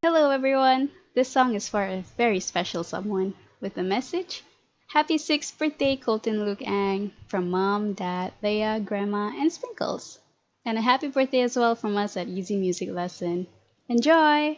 Hello, everyone. This song is for a very special someone with a message. Happy 6th birthday, Colton Luke Ang, from Mom, Dad, Leia, Grandma, and Sprinkles. And a happy birthday as well from us at Easy Music Lesson. Enjoy!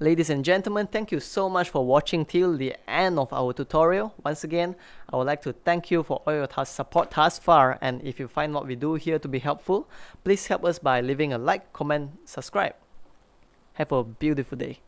Ladies and gentlemen, thank you so much for watching till the end of our tutorial. Once again, I would like to thank you for all your support thus far, and if you find what we do here to be helpful, please help us by leaving a like, comment, subscribe. Have a beautiful day.